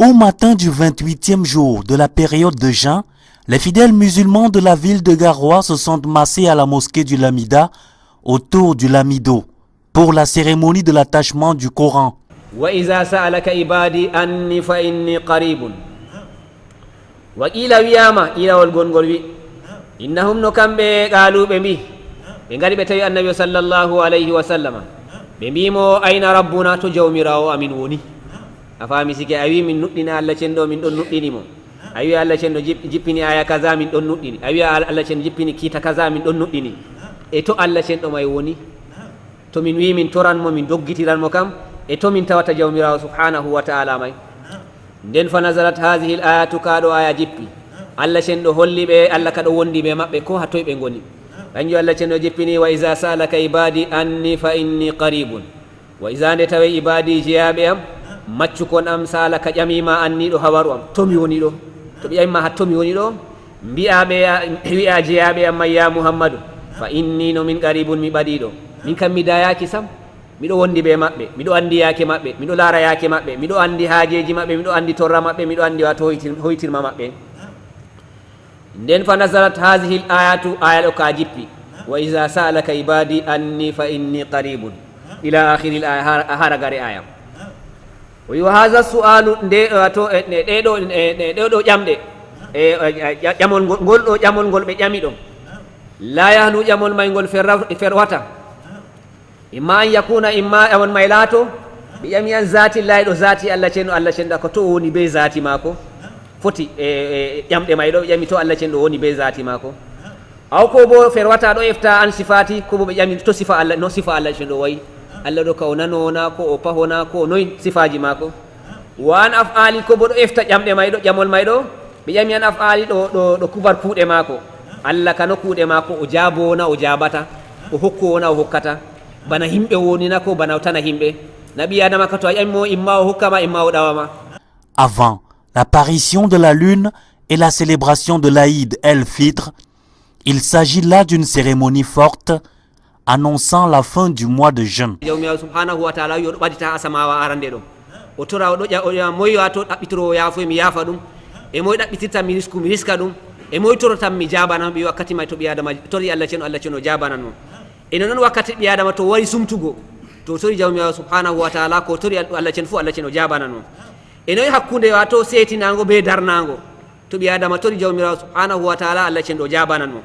Au matin du 28e jour de la période de jeûne, les fidèles musulmans de la ville de Garoua se sont massés à la mosquée du Lamida autour du Lamido pour la cérémonie de l'attachement du Coran. وإذا سألك عبادي أني فإني قريب وقيل وياما إلى والغنغول إنهم نكم قالوا بمي بنغري بتي النبي صلى الله عليه وسلم بميمو أين ربنا تجومراو أمنوني أفهمي سيكي أوي من نطلنا الله چندو من دون نطلني مو أوي الله چندو جيبني آيا كذا من دون نطلني أوي الله چندو جيبني كيتا كذا من دون نطلني إتو الله چندو ما يوني تو من وي من توران مو من دوغيتيران مو كام إتو من توات جومراو سبحانه وتعالى ماي nden fa nazarat hadhihi al-ayatu kado aya jippi alla cendo holli be alla kado wondi be mabbe ko hatoy be ngoni danjo alla cendo jippini wa iza salaka ibadi anni fa inni qaribun wa iza ne tawe ibadi jiyabe am maccu kon am salaka jamima anni do hawaru am tomi woni do to bi ayma hatomi woni do bi'abe wi'a jiyabe am ya muhammadu fa inni no min qaribun mi badido min kam mi dayaki sam miɗo wondi ɓe maɓɓe miɗo andi yaake maɓɓe miɗo laara yaake maɓɓe miɗo andi haajeji maɓɓe miɗo andi torra maɓɓe miɗo andi wato hoytirma maɓɓe nden fa nazarat hadihi l ayatu aya ɗo ka jippi wa iza salaka ibadi anni fa inni qaribun ila akhiri l aya hara gare aya o wi hada sualu nde wato ɗeɗo ƴamɗe ƴamol ngol ɗo ƴamol ngol ɓe ƴami ɗo la yahlu ƴamol may ngol ferwata imma an yakuna imma awon maylato bi yami an zati Allah do zati Allah ceno Allah cenda ko to woni be zati mako foti yamde maydo yami to Allah cendo woni be zati mako aw ko bo ferwata do efta an sifati ko bo yami to sifa Allah no sifa Allah cendo way Allah do kawnano na ko o pahona ko noy sifaji mako wa an afali ko bo do efta yamde maydo jamol maydo bi yami an afali do kubar kuude mako Allah kano kuude mako o jabona o jabata o hokkona o hokkata bana himbe woni na ko bana tana himbe nabi adama ka to aymo imma hukama imma dawama. Avant l'apparition de la lune et la célébration de l'Aïd el-Fitr, il s'agit là d'une cérémonie forte annonçant la fin du mois de jeûne. Jawmi subhanahu wa ta'ala yo badita asamawa arande do o tora o do ja moy wato dabbitiro yafo mi yafa dum e moy dabbitita mi riska dum e moy torota mi jabana bi wakati may to bi adama tori Allah ceno jabana no eno non wakkati ɓi adama to wari sumtugo to tori jawmiyawo subhanahu wa taala ko tori Allah cen fu Allah cen o jabana noon eno yi hakkunde wato setinago be darnago to ɓi adama tori jawmirawo subhanahu wa taala Allah cen o jabana noon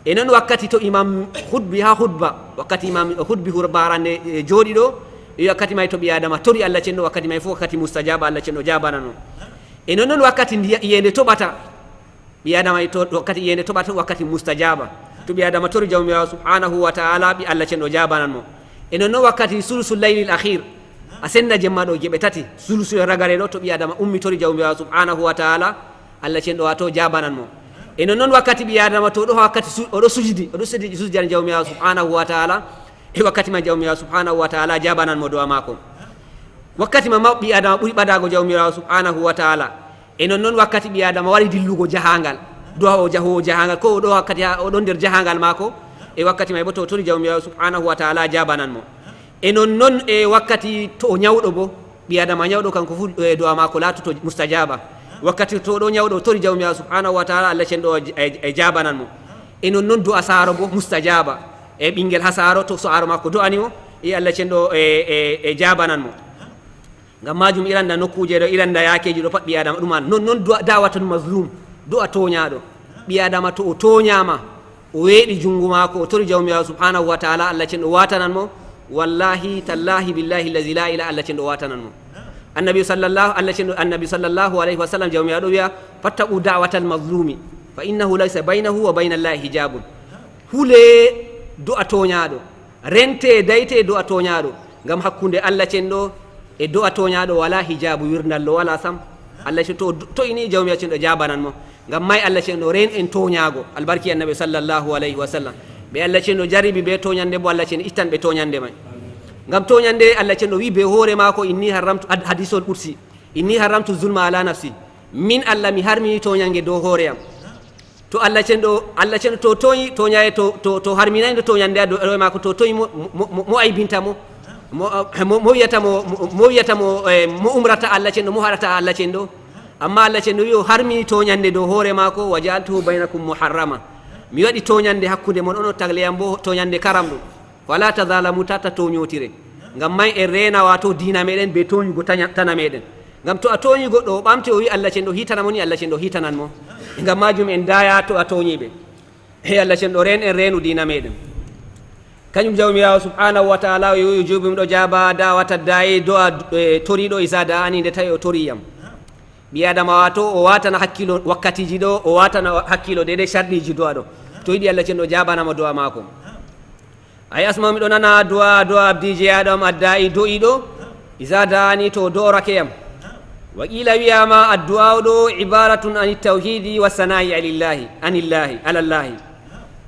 e non wakkati to imam hudbi ha hudba wakkati imam hudbi hurbarande jooɗi ɗo e wakkati may to ɓi adama tori Allah cen ɗo wakkati may fu wakkati mustajaba Allah cen o jabana noon e non wakkati yende toɓata ɓi adama to wakkati yende toɓata wakkati mustajaba to ɓi adama tori jawmiyawo subhanahu wa taala ɓi Allah cen ɗo jabanan mo eno noon wakkati sulusul laylil akhir a senna jemma ɗo geɓe tati sulusu e ragare ɗo to ɓi adama ummi tori jawmiyawo subhanahu wa taala Allah cen ɗo wato jabanan mo eno noon wakkati ɓi adama to ɗo wakkati oɗo sujudani jawmiyawo subhanahu wa taala e wakkati ma jawmiyawo subhanahu wa taala jabanan mo dowa mako wakkati ma ɓi adama ɓuuri ɓadago jawmiyawo subhanahu wa taala eno noon wakkati ɓi adama wari dillugo jahangal doha o jahowo jahangal ko oɗo wakkati oɗon nder jahangal mako e wakkati may bo to tori jawmiyawo subhanahu wa taala jabanan mo e non e wakkati to o ñawɗo bo ɓi adama ñawɗo kanko fu do'a mako latoto mustajaba wakkati to ɗo ñawɗo tori jawmiyawo subhanahu wa taala Allah cen ɗo e jabanan mo e non do'a saaro bo mustajaba e ɓinguel ha saaro to so aro makko do'ani mo e Allah cen ɗo e jabanan mo ngam majum iranda nokkuje ɗo iranda yakeji ɗo pat ɓi adama ɗuman non dawatan mazlum do'a toñaɗo ɓi adama to o toñama o weeɗi jungu mako o tori jawmiyawo subhanahu wa taala Allah cen ɗo watanan mo wallahi tallahi billahi allazi la ilaha Allah cen ɗo watanan mo annabi sallallahu alayhi wa sallam jawmiyawo ɗo wiya fattaqu da'watal mazlumi fa innahu laysa baynahu wa bayna allahi hijabun hule do'a toñaɗo rente dayte do'a toñaɗo ngam hakkunde Allah cen ɗo e do'a toñaɗo wala hijabu wirdallo wala sam Allah cen to ini jawmiyawo cen ɗo jabanan mo ngam may Allah cen ɗo ren en toñago albarki annabi sallallahu alayhi wa sallam ɓe Allah cen ɗo jaribi be toñande bo Allah cen ittan ɓe toñande may ngam toñande Allah cen ɗo wi be hoore mako inni haramtu hadisol ɓursi inni haramtu zulma ala nafsi min Allah mi harmini toñange dow hoore am to Allah cen to toñi toñaye to harminayno toñande a dow mako to toñi mo aybinta mo mo wiyatamo mo umrata Allah cen ɗo mo haɗata Allah cen ɗo amma Allah cenɗo wi o harmini toñande dow hoore maako wa jaaltuhu baynakum muharrama mi waɗi toñande hakkude mon on o tagleyam bo toñande karam ɗum fala tadalamu tata toñotire ngam may en rena wato dina meɗen be toñugo tana meɗen ngam to a toñi goɗɗo o ɓamte o wi Allah cenɗo hitanamo ni Allah cenɗo hitanan mo ngam majum en daya to a toñiɓe he Allah cenɗo ren en renu dina meɗen kañum jawmirawo subhanahu wa taala yo jubim ɗo jaaba dawata dayi do'a toriɗo isa da ani nde tawi o toriyam ɓi adama wato o watana hakkilo wakkatiji ɗo o watana hakkilo dede sharɗiji do'a ɗo to yiɗi Allah cenɗo jabanamo do'a mako ay asmami ɗo nana do'a abdiji yaɗam addayi do'iɗo isa dani to do'orakeyam wa qila wiyama addu'a ɗo ibaratun ani tawhidi wa sana'i anillahi alallahi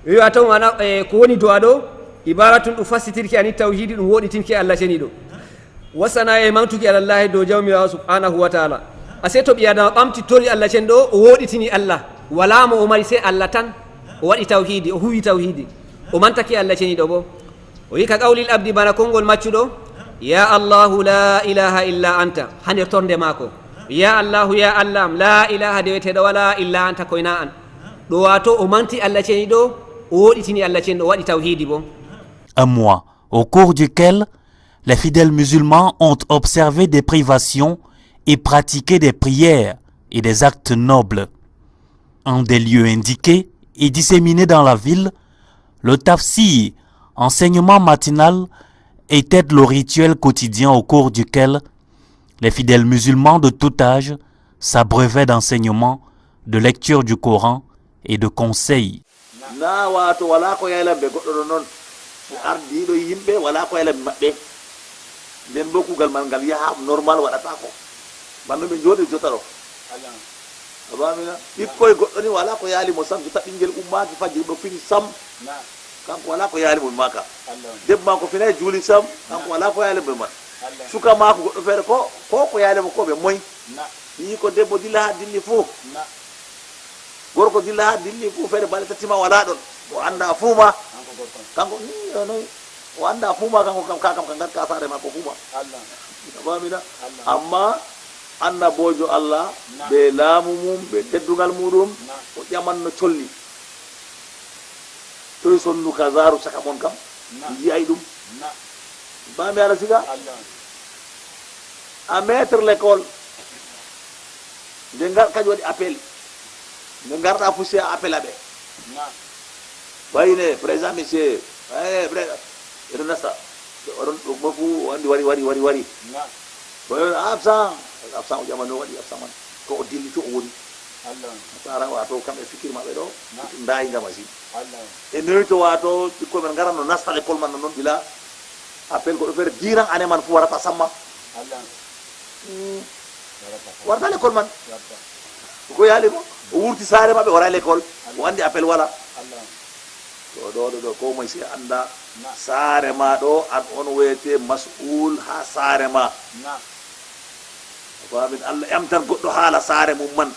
wiwa taw ana ko woni do'a ɗo ibaratun ɗum fassitirki ani tawhidi ɗum woɗitinki Allah ceniɗo wa sana'i mantuki alallahi dow jawmirawo subhanahu wa taala ase to ɓi adama ɓamti tori Allah cen ɗo o woɗitini Allah wala mo o mari se Allah tan o waɗi tawhidi o huwi tawhidi o mantaki Allah ceniɗo bo o wi ka qawlil abdi bana konngol maccuɗo ya allahu la ilaha illa anta ha nder torde maako ya allahu ya allah am la ilaha deweteɗo wala illa anta koyna an ɗo wato o manti Allah ceniɗo o woɗitini Allah ceniɗo o waɗi tawhidi bo. Un mois au cours duquel les fidèles musulmans ont observé des privations et pratiqué des prières et des actes nobles. En des lieux indiqués et disséminés dans la ville, le tafsir, enseignement matinal, était le rituel quotidien au cours duquel les fidèles musulmans de tout âge s'abreuvaient d'enseignements, de lecture du Coran et de conseils. banno ɓe jooɗi jota ɗo abamina ɓikkoye goɗɗo ni wala ko yaali mo sam jota ɓinguel ummaki fajiri ɗo fini sam kanko wala ko yaali mo maka debbo ma ko finayi juuli sam kanko wala ko yaali mo man suka mako goɗɗo feere ko yaali mo ko ɓe moy yi ko debbo dilla ha dilli fuu gorko dilla ha dilli fuu feere balɗe tatima wala ɗon o anda fuuma kanko ni noyi o anda fuuma kanko kam ka gatka sare makko fuuma abamina amma anda bojo Allah be laamu mum be teddugal muɗum o ƴamanno colli toy sonnu kazaru saka mon kam yiyay ɗum bami ala siga a maître l'école nde ngar kañum waɗi appel nde garɗa poussé a appel aɓe wayne présent monsieur eɗo nasta oɗon ɗo mo fu andi wari absent o ƴamano waɗi absent man to o dilli to o woni sara wato kamɓe fikir maɓɓe ɗo dayinga machine e noyi to wato ɓikkoy men garano nasta l'école man noon ɓila appel goɗo feere diran ane man fu warata samma warata l'école man ko yaali ko o wurti saare maɓɓe wara l'école o andi appel wala to ɗo ko moye si anda saare ma ɗo an on wiyete mas'ul ha saare ma famin Allah ƴamtan goɗɗo haala saare mum man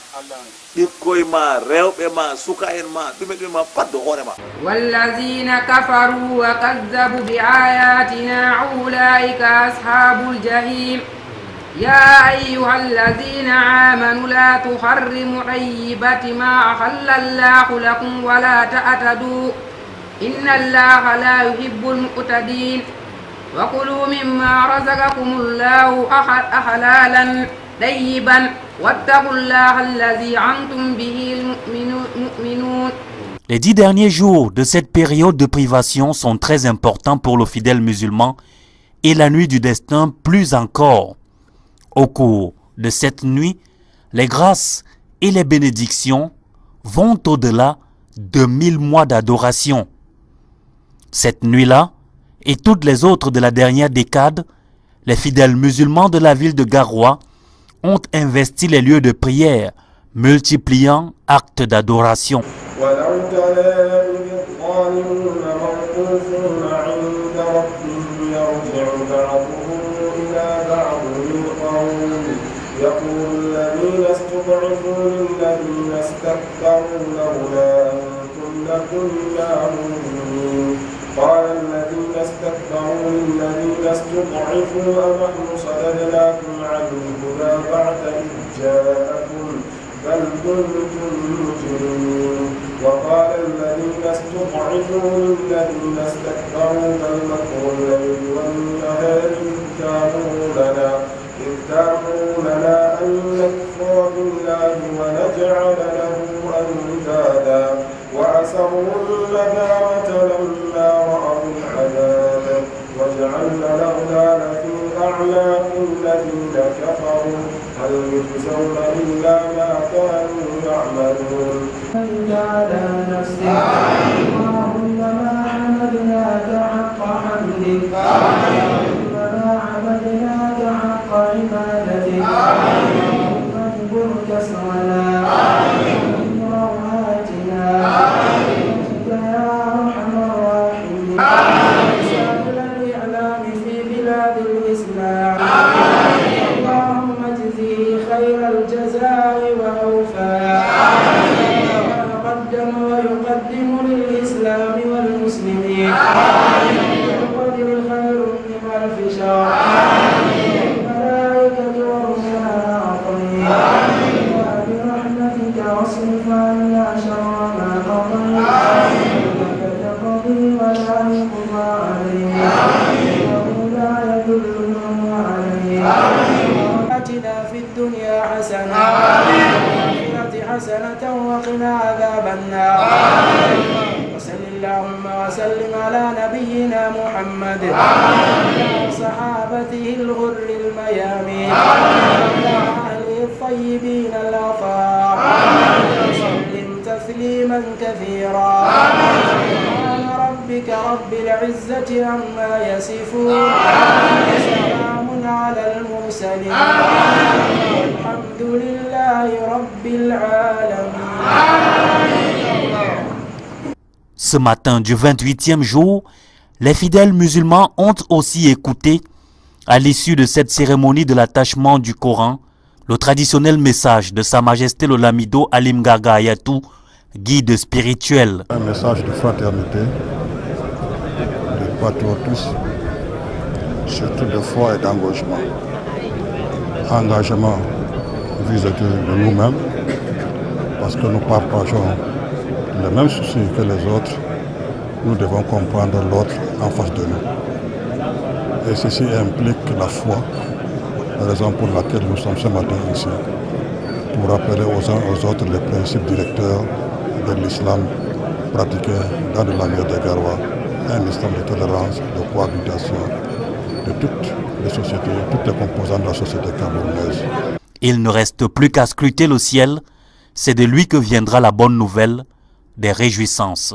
ɓikkoye ma rewɓe ma suka en ma ɗume ma pat do hoore ma wallazina kafaru wa kazzabu bi ayatina ulaika ashabul jahim ya ayyuhallazina amanu la tuharrimu tayyibati ma ahalla Allahu lakum wa la ta'tadu inna Allaha la yuhibbul mu'tadin wa kulu mimma razaqakumullahu halalan tayyiban wattaqullaha allazi antum bihi mu'minun. Les 10 derniers jours de cette période de privation sont très importants pour le fidèle musulman et la nuit du destin plus encore. Au cours de cette nuit, les grâces et les bénédictions vont au-delà de 1000 mois d'adoration. Cette nuit-là, et toutes les autres de la dernière décade, les fidèles musulmans de la ville de Garoua ont investi les lieux de prière, multipliant actes d'adoration. قال الذين استكبروا للذين استضعفوا أنحن صددناكم عن الهدى بعد إذ جاءكم بل كنتم مجرمين وقال الذين استضعفوا للذين استكبروا بل مكر الليل والنهار إذ تأمروننا أن نكفر بالله ونجعل له أندادا وأسروا الندامة لما رأوا العذاب وجعلنا الأغلال في أعناق الذين كفروا هل يجزون إلا ما كانوا يعملون. على نفسك اللهم ما حمدناك حق حمدك اللهم ما عبدناك حق عبادتك اللهم اجبر كسرنا من روعاتنا برحمتك يا أرحم الراحمين. سائر الإعلام في بلاد الإسلام اللهم اجزه خير الجزاء وأوفى قدم ويقدم للإسلام والمسلمين بالقدر خير من ألف شهر الملائكة ورسلها قريب وبرحمتك واصرف عنا شر ما قضيت إنك تقضي ولا يقضى عليك إنه لا يذل من هو عليك. آتنا في الدنيا حسنة حسنة وقنا عذاب النار. وصل اللهم وسلم على نبينا محمد وعلى صحابته الغر الميامين وعلى أهله الطيبين الأطهار وسلم تسليما كثيرا. سبحان ربك رب العزة عما يصفون وسلام على المرسلين والحمد لله رب العالمين. Ce matin du 28e jour, les fidèles musulmans ont aussi écouté, à l'issue de cette cérémonie de l'attachement du Coran, le traditionnel message de Sa Majesté le Lamido Halim Garga Hayatou, guide spirituel. Un message de fraternité, de patriotisme, surtout de foi et d'engagement. Engagement vis-à-vis de nous-mêmes, parce que nous partageons les mêmes soucis que les autres, nous devons comprendre l'autre en face de nous. Et ceci implique la foi, la raison pour laquelle nous sommes ce matin ici, pour rappeler aux uns aux autres les principes directeurs de l'islam pratiqué dans le Lamia de Garoua, un islam de tolérance, de cohabitation de toutes les sociétés, toutes les composantes de la société camerounaise. Il ne reste plus qu'à scruter le ciel, c'est de lui que viendra la bonne nouvelle des réjouissances.